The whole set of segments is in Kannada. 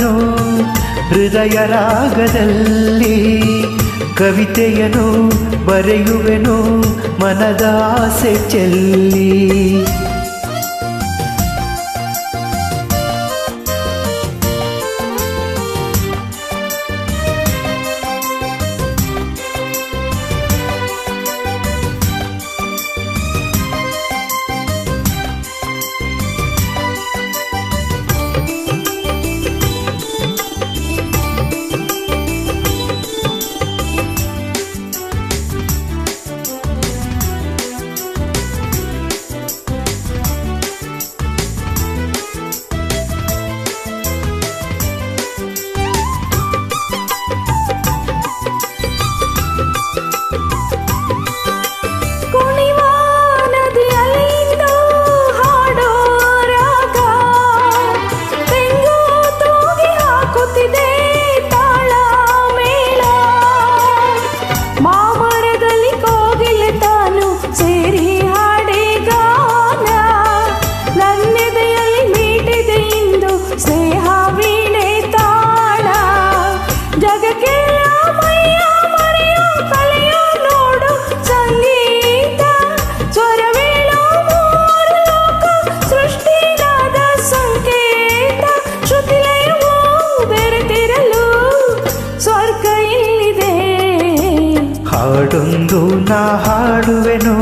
ಹಾಡುವೆನು ಹೃದಯ ರಾಗದಲ್ಲಿ, ಕವಿತೆಯನ್ನು ಬರೆಯುವೆನು ಮನದಾಸೆ ಚೆಲ್ಲಿ. ಹಾಡೊಂದು ನಾ ಹಾಡುವೆನು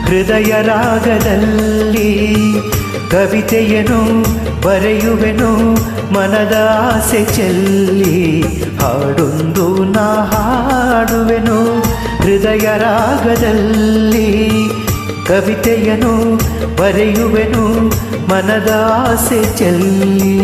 ಹೃದಯ ರಾಗದಲ್ಲಿ, ಕವಿತೆಯನ್ನು ಬರೆಯುವೆನು ಮನದ ಆಸೆ ಚೆಲ್ಲಿ. ಹಾಡೊಂದು ನಾ ಹಾಡುವೆನು ಹೃದಯ ರಾಗದಲ್ಲಿ, ಕವಿತೆಯನ್ನು ಬರೆಯುವೆನು ಮನದ ಆಸೆ ಚೆಲ್ಲಿ.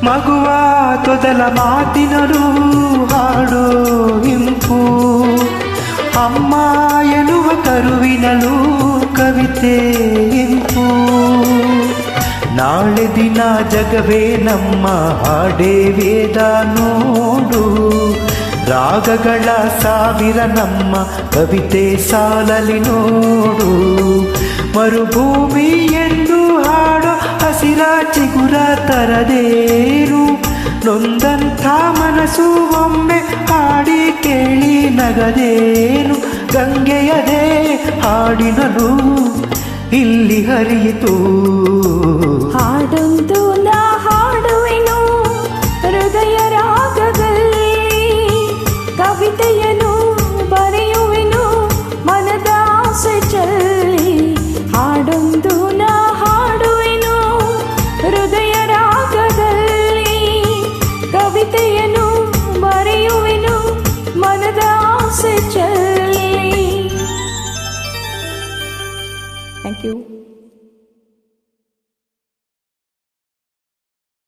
ಮಗುವ ತೊದಲ ಮಾತಿನರು ಹಾಡೋ ಇಂಪು, ಅಮ್ಮ ಎನ್ನುವ ಕರುವಿನಲು ಕವಿತೆ ಇಂಪು. ನಾಳೆ ದಿನ ಜಗವೇ ನಮ್ಮ ಹಾಡೇ ವೇದ ನೋಡು, ರಾಗಗಳ ಸಾವಿರ ನಮ್ಮ ಕವಿತೆ ಸಾಲಲಿ ನೋಡು. ಮರುಭೂಮಿ ಎಂದು ಹಾಡೋ ಹಸಿರ ಚಿಗುರ ತರದೇನು, ನೊಂದಂಥ ಮನಸ್ಸು ಒಮ್ಮೆ ಹಾಡಿ ಕೇಳಿ ನಗದೇನು. ಗಂಗೆಯದೇ ಹಾಡಿನನು ಇಲ್ಲಿ ಹರಿಯಿತು. ಹಾಡೊಂದು ನಾ ಹಾಡುವೆನು ಹೃದಯ ರಾಗದಲ್ಲಿ, ಕವಿತೆಯನ್ನು ಬರೆಯುವೆನು ಮನದ ಆಸೆ ಚೆಲ್ಲಿ. ಹಾಡೊಂದು ನಾ ಹಾಡುವೆನು ಹೃದಯ ರಾಗದಲ್ಲಿ, ಕವಿತೆಯನ್ನು ಬರೆಯುವೆನು ಮನದ ಆಸೆ ಚೆಲ್ಲಿ. Thank you.